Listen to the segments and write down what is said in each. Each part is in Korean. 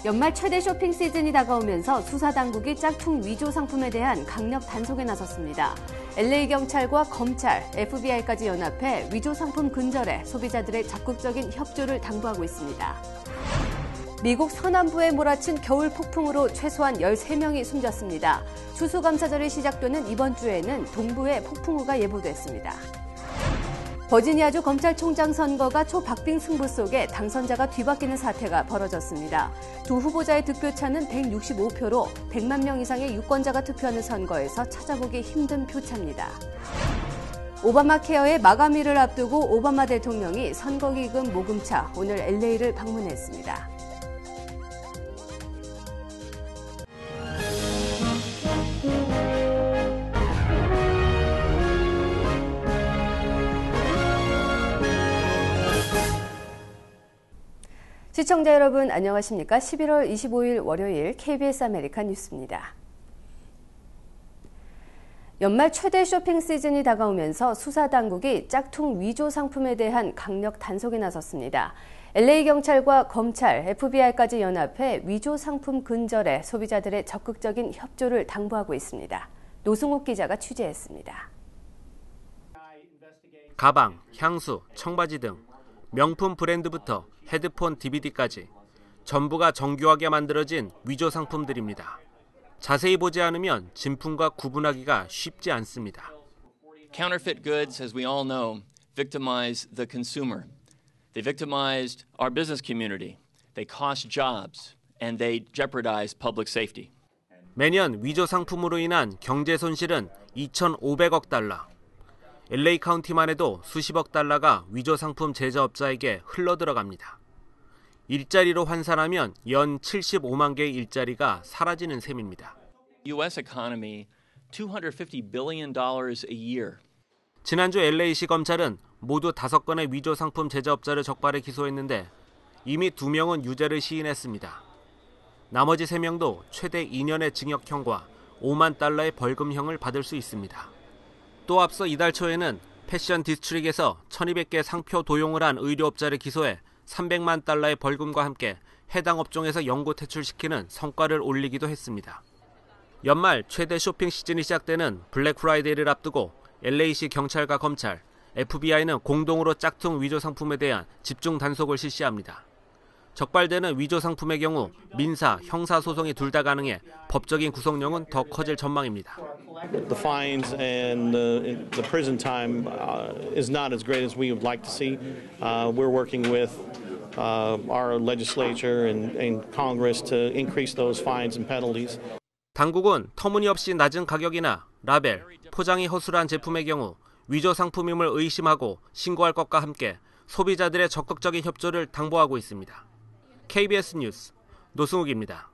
연말 최대 쇼핑 시즌이 다가오면서 수사당국이 짝퉁 위조 상품에 대한 강력 단속에 나섰습니다. LA경찰과 검찰, FBI까지 연합해 위조 상품 근절에 소비자들의 적극적인 협조를 당부하고 있습니다. 미국 서남부에 몰아친 겨울 폭풍으로 최소한 13명이 숨졌습니다. 추수감사절이 시작되는 이번 주에는 동부에 폭풍우가 예보됐습니다. 버지니아주 검찰총장 선거가 초박빙 승부 속에 당선자가 뒤바뀌는 사태가 벌어졌습니다. 두 후보자의 득표차는 165표로 100만 명 이상의 유권자가 투표하는 선거에서 찾아보기 힘든 표차입니다. 오바마 케어의 마감일을 앞두고 오바마 대통령이 선거기금 모금차 오늘 LA를 방문했습니다. 시청자 여러분 안녕하십니까? 11월 25일 월요일 KBS 아메리카 뉴스입니다. 연말 최대 쇼핑 시즌이 다가오면서 수사당국이 짝퉁 위조 상품에 대한 강력 단속에 나섰습니다. LA경찰과 검찰, FBI까지 연합해 위조 상품 근절에 소비자들의 적극적인 협조를 당부하고 있습니다. 노승욱 기자가 취재했습니다. 가방, 향수, 청바지 등 명품 브랜드부터 헤드폰, DVD까지 전부가 정교하게 만들어진 위조 상품들입니다. 자세히 보지 않으면 진품과 구분하기가 쉽지 않습니다. Counterfeit goods, as we all know, victimize the consumer. They victimized our business community. They cost jobs and they jeopardize public safety. 매년 위조 상품으로 인한 경제 손실은 2,500억 달러. LA 카운티만 해도 수십억 달러가 위조 상품 제조업자에게 흘러들어갑니다. 일자리로 환산하면 연 75만 개의 일자리가 사라지는 셈입니다. U.S. economy, $250 billion a year. 지난주 LA시 검찰은 모두 5건의 위조 상품 제조업자를 적발해 기소했는데 이미 2명은 유죄를 시인했습니다. 나머지 3명도 최대 2년의 징역형과 5만 달러의 벌금형을 받을 수 있습니다. 또 앞서 이달 초에는 패션 디스트릭에서 1,200개 상표 도용을 한 의료업자를 기소해 300만 달러의 벌금과 함께 해당 업종에서 영구 퇴출시키는 성과를 올리기도 했습니다. 연말 최대 쇼핑 시즌이 시작되는 블랙 프라이데이를 앞두고 LA시 경찰과 검찰, FBI는 공동으로 짝퉁 위조 상품에 대한 집중 단속을 실시합니다. 적발되는 위조 상품의 경우 민사, 형사 소송이 둘 다 가능해 법적인 구속력은 더 커질 전망입니다. The fines and the prison time is not as great as we would like to see. We're working with our legislature and Congress to increase those fines and penalties. 당국은 터무니없이 낮은 가격이나 라벨, 포장이 허술한 제품의 경우 위조 상품임을 의심하고 신고할 것과 함께 소비자들의 적극적인 협조를 당부하고 있습니다. KBS 뉴스 노승욱입니다.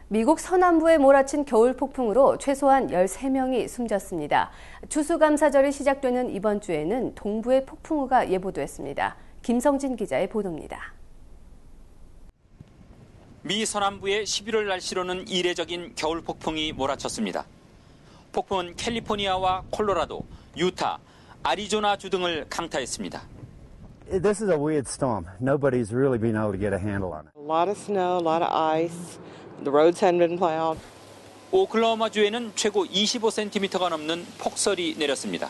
미국 서남부에 몰아친 겨울 폭풍으로 최소한 13명이 숨졌습니다. 추수감사절이 시작되는 이번 주에는 동부에 폭풍우가 예보됐습니다. 김성진 기자의 보도입니다. 미 서남부의 11월 날씨로는 이례적인 겨울 폭풍이 몰아쳤습니다. 폭풍은 캘리포니아와 콜로라도, 유타, 아리조나주 등을 강타했습니다. This is a weird storm. Nobody's really been able to get a handle on it. A lot of snow, a lot of ice. The roads hadn't been plowed. 오클라호마주에는 최고 25cm가 넘는 폭설이 내렸습니다.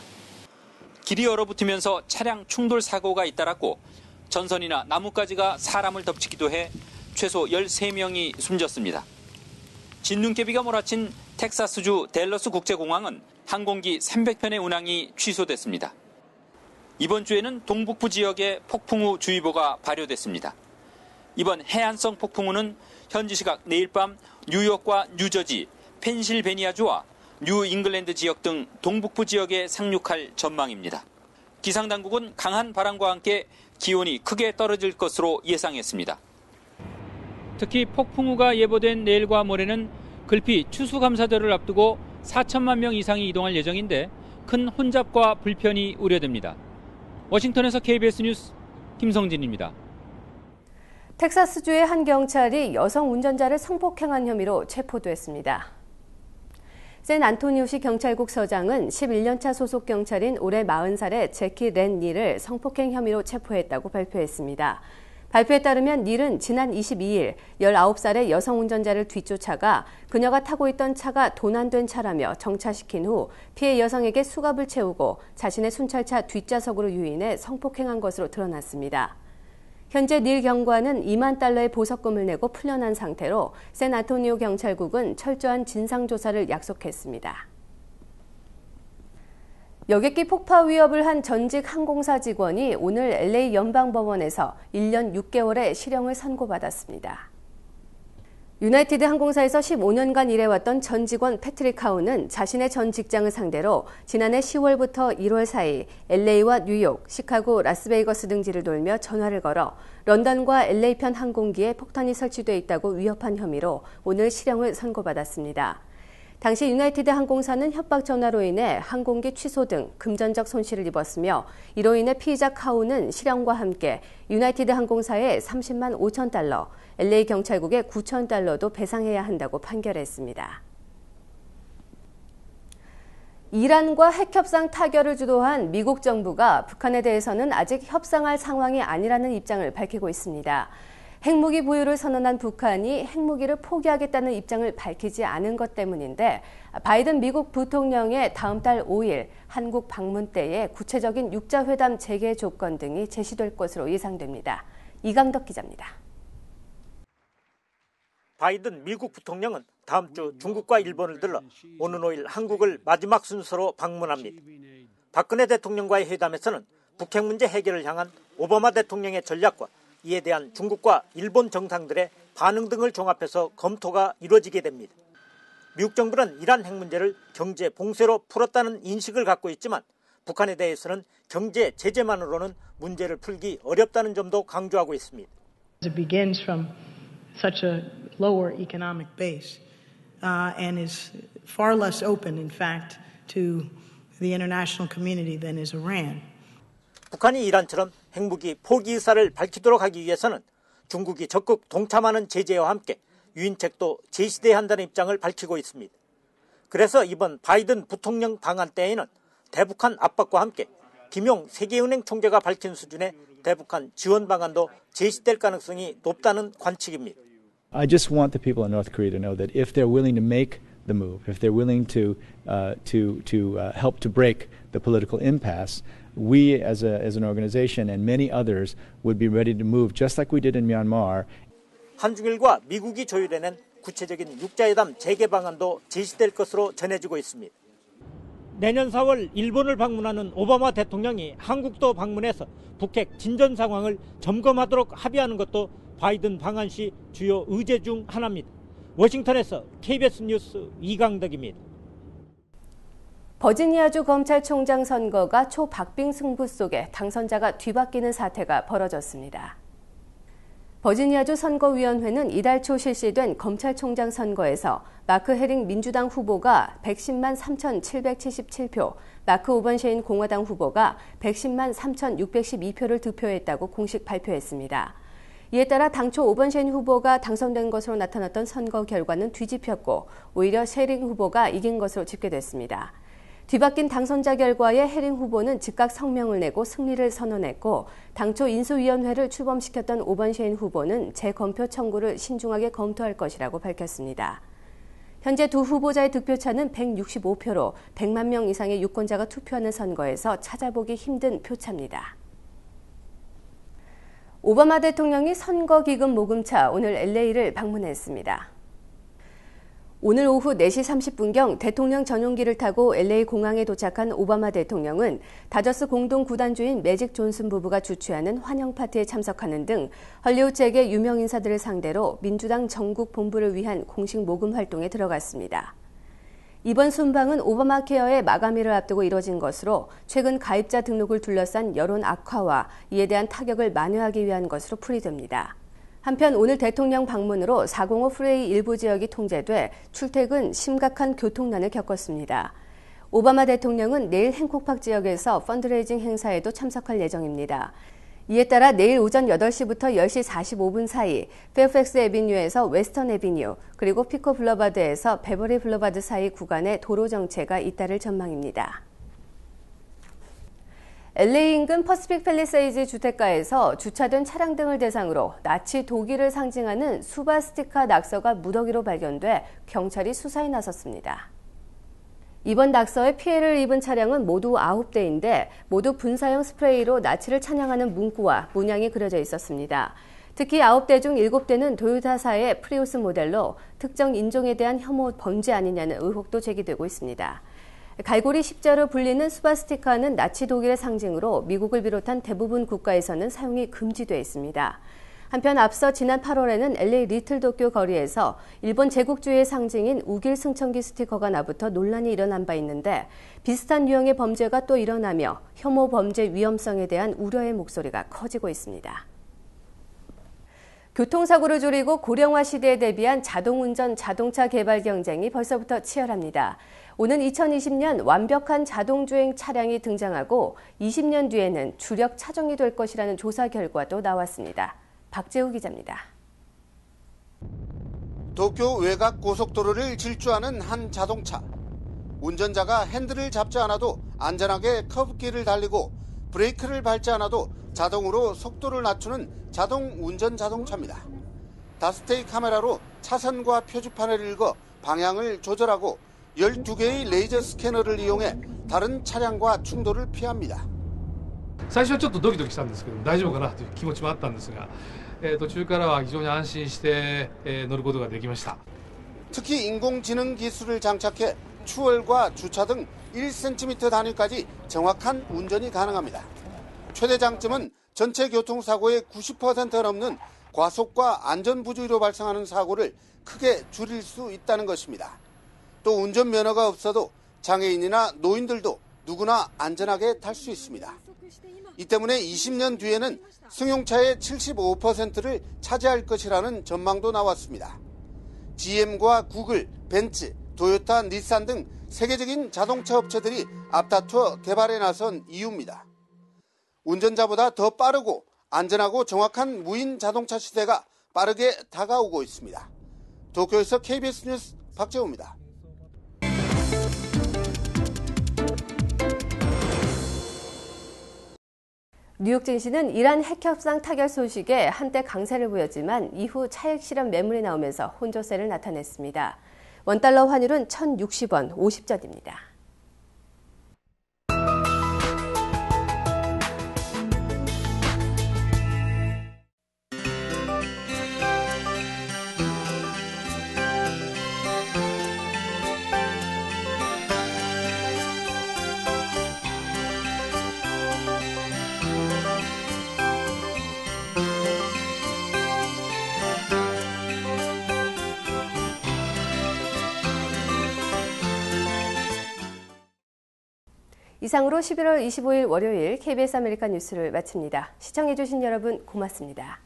길이 얼어붙으면서 차량 충돌 사고가 잇따랐고 전선이나 나뭇가지가 사람을 덮치기도 해 최소 13명이 숨졌습니다. 진눈깨비가 몰아친 텍사스주 댈러스 국제공항은 항공기 300편의 운항이 취소됐습니다. 이번 주에는 동북부 지역에 폭풍우 주의보가 발효됐습니다. 이번 해안성 폭풍우는 현지 시각 내일 밤 뉴욕과 뉴저지, 펜실베니아주와 뉴잉글랜드 지역 등 동북부 지역에 상륙할 전망입니다. 기상당국은 강한 바람과 함께 기온이 크게 떨어질 것으로 예상했습니다. 특히 폭풍우가 예보된 내일과 모레는 글피 추수감사절을 앞두고 4천만 명 이상이 이동할 예정인데 큰 혼잡과 불편이 우려됩니다. 워싱턴에서 KBS 뉴스 김성진입니다. 텍사스주의 한 경찰이 여성 운전자를 성폭행한 혐의로 체포됐습니다. 샌안토니오시 경찰국 서장은 11년차 소속 경찰인 올해 40살의 제키 렌 니를 성폭행 혐의로 체포했다고 발표했습니다. 발표에 따르면 닐은 지난 22일 19살의 여성 운전자를 뒤쫓아가 그녀가 타고 있던 차가 도난된 차라며 정차시킨 후 피해 여성에게 수갑을 채우고 자신의 순찰차 뒷좌석으로 유인해 성폭행한 것으로 드러났습니다. 현재 닐 경관은 $2만 달러의 보석금을 내고 풀려난 상태로 샌안토니오 경찰국은 철저한 진상조사를 약속했습니다. 여객기 폭파 위협을 한 전직 항공사 직원이 오늘 LA 연방법원에서 1년 6개월의 실형을 선고받았습니다. 유나이티드 항공사에서 15년간 일해왔던 전 직원 패트릭 하우는 자신의 전 직장을 상대로 지난해 10월부터 1월 사이 LA와 뉴욕, 시카고, 라스베이거스 등지를 돌며 전화를 걸어 런던과 LA편 항공기에 폭탄이 설치돼 있다고 위협한 혐의로 오늘 실형을 선고받았습니다. 당시 유나이티드 항공사는 협박 전화로 인해 항공기 취소 등 금전적 손실을 입었으며 이로 인해 피의자 카우는 실형과 함께 유나이티드 항공사에 $30만 5천 달러, LA 경찰국에 $9,000도 배상해야 한다고 판결했습니다. 이란과 핵협상 타결을 주도한 미국 정부가 북한에 대해서는 아직 협상할 상황이 아니라는 입장을 밝히고 있습니다. 핵무기 보유를 선언한 북한이 핵무기를 포기하겠다는 입장을 밝히지 않은 것 때문인데 바이든 미국 부통령의 다음 달 5일 한국 방문 때에 구체적인 육자회담 재개 조건 등이 제시될 것으로 예상됩니다. 이강덕 기자입니다. 바이든 미국 부통령은 다음 주 중국과 일본을 들러 오는 5일 한국을 마지막 순서로 방문합니다. 박근혜 대통령과의 회담에서는 북핵 문제 해결을 향한 오바마 대통령의 전략과 이에 대한 중국과 일본 정상들의 반응 등을 종합해서 검토가 이루어지게 됩니다. 미국 정부는 이란 핵 문제를 경제 봉쇄로 풀었다는 인식을 갖고 있지만 북한에 대해서는 경제 제재만으로는 문제를 풀기 어렵다는 점도 강조하고 있습니다. It begins from such a lower economic base and is far less open, in fact, to the international community than is Iran. 북한이 이란처럼 핵무기 포기 의사를 밝히도록 하기 위해서는 중국이 적극 동참하는 제재와 함께 유인책도 제시돼야 한다는 입장을 밝히고 있습니다. 그래서 이번 바이든 부통령 방한 때에는 대북한 압박과 함께 김용 세계은행 총재가 밝힌 수준의 대북한 지원 방안도 제시될 가능성이 높다는 관측입니다. I just want the people in North Korea to know that if they're willing to make the move, if they're willing to help to break the political impasse, we as an organization and many others would be ready to move just like we did in Myanmar. 한중일과 미국이 조율해낸 구체적인 육자회담 재개 방안도 제시될 것으로 전해지고 있습니다. 내년 4월 일본을 방문하는 오바마 대통령이 한국도 방문해서 북핵 진전 상황을 점검하도록 합의하는 것도 바이든 방한 시 주요 의제 중 하나입니다. 워싱턴에서 KBS 뉴스 이강덕입니다. 버지니아주 검찰총장 선거가 초박빙 승부 속에 당선자가 뒤바뀌는 사태가 벌어졌습니다. 버지니아주 선거위원회는 이달 초 실시된 검찰총장 선거에서 마크 헤링 민주당 후보가 110만 3,777표, 마크 오번셰인 공화당 후보가 110만 3,612표를 득표했다고 공식 발표했습니다. 이에 따라 당초 오번셰인 후보가 당선된 것으로 나타났던 선거 결과는 뒤집혔고 오히려 셰링 후보가 이긴 것으로 집계됐습니다. 뒤바뀐 당선자 결과에 헤링 후보는 즉각 성명을 내고 승리를 선언했고 당초 인수위원회를 출범시켰던 오번셰인 후보는 재검표 청구를 신중하게 검토할 것이라고 밝혔습니다. 현재 두 후보자의 득표차는 165표로 100만 명 이상의 유권자가 투표하는 선거에서 찾아보기 힘든 표차입니다. 오바마 대통령이 선거기금 모금차 오늘 LA를 방문했습니다. 오늘 오후 4시 30분경 대통령 전용기를 타고 LA 공항에 도착한 오바마 대통령은 다저스 공동 구단주인 매직 존슨 부부가 주최하는 환영 파티에 참석하는 등 헐리우드계 유명 인사들을 상대로 민주당 전국 본부를 위한 공식 모금 활동에 들어갔습니다. 이번 순방은 오바마 케어의 마감일을 앞두고 이뤄진 것으로 최근 가입자 등록을 둘러싼 여론 악화와 이에 대한 타격을 만회하기 위한 것으로 풀이됩니다. 한편 오늘 대통령 방문으로 405 프레이 일부 지역이 통제돼 출퇴근 심각한 교통난을 겪었습니다. 오바마 대통령은 내일 행콕팍 지역에서 펀드레이징 행사에도 참석할 예정입니다. 이에 따라 내일 오전 8시부터 10시 45분 사이 페어팩스 애비뉴에서 웨스턴 애비뉴 그리고 피코 블러바드에서 베버리 블러바드 사이 구간에 도로 정체가 잇따를 전망입니다. LA 인근 퍼시픽 팰리세이드 주택가에서 주차된 차량 등을 대상으로 나치 독일을 상징하는 수바스티카 낙서가 무더기로 발견돼 경찰이 수사에 나섰습니다. 이번 낙서에 피해를 입은 차량은 모두 9대인데 모두 분사형 스프레이로 나치를 찬양하는 문구와 문양이 그려져 있었습니다. 특히 9대 중 7대는 도요타사의 프리우스 모델로 특정 인종에 대한 혐오 범죄 아니냐는 의혹도 제기되고 있습니다. 갈고리 십자로 불리는 스바스티카는 나치 독일의 상징으로 미국을 비롯한 대부분 국가에서는 사용이 금지돼 있습니다. 한편 앞서 지난 8월에는 LA 리틀 도쿄 거리에서 일본 제국주의의 상징인 우길 승천기 스티커가 나부터 논란이 일어난 바 있는데 비슷한 유형의 범죄가 또 일어나며 혐오 범죄 위험성에 대한 우려의 목소리가 커지고 있습니다. 교통사고를 줄이고 고령화 시대에 대비한 자동운전 자동차 개발 경쟁이 벌써부터 치열합니다. 오는 2020년 완벽한 자동주행 차량이 등장하고 20년 뒤에는 주력 차종이 될 것이라는 조사 결과도 나왔습니다. 박재우 기자입니다. 도쿄 외곽 고속도로를 질주하는 한 자동차. 운전자가 핸들을 잡지 않아도 안전하게 커브길을 달리고 브레이크를 밟지 않아도 자동으로 속도를 낮추는 자동 운전 자동차입니다. 다스테이 카메라로 차선과 표지판을 읽어 방향을 조절하고 12개의 레이저 스캐너를 이용해 다른 차량과 충돌을 피합니다. 最初はちょっとドキドキしたんですけど大丈夫かなという気持ちもあったんですが、途中からは非常に安心して乗ることができました。 특히 인공지능 기술을 장착해 추월과 주차 등 1cm 단위까지 정확한 운전이 가능합니다. 최대 장점은 전체 교통사고의 90%가 넘는 과속과 안전부주의로 발생하는 사고를 크게 줄일 수 있다는 것입니다. 또 운전면허가 없어도 장애인이나 노인들도 누구나 안전하게 탈 수 있습니다. 이 때문에 20년 뒤에는 승용차의 75%를 차지할 것이라는 전망도 나왔습니다. GM과 구글, 벤츠, 도요타, 닛산 등 세계적인 자동차 업체들이 앞다투어 개발에 나선 이유입니다. 운전자보다 더 빠르고 안전하고 정확한 무인 자동차 시대가 빠르게 다가오고 있습니다. 도쿄에서 KBS 뉴스 박재우입니다. 뉴욕 증시는 이란 핵협상 타결 소식에 한때 강세를 보였지만 이후 차익 실현 매물이 나오면서 혼조세를 나타냈습니다. 원달러 환율은 1,060원 50전입니다. 이상으로 11월 25일 월요일 KBS 아메리카 뉴스를 마칩니다. 시청해주신 여러분 고맙습니다.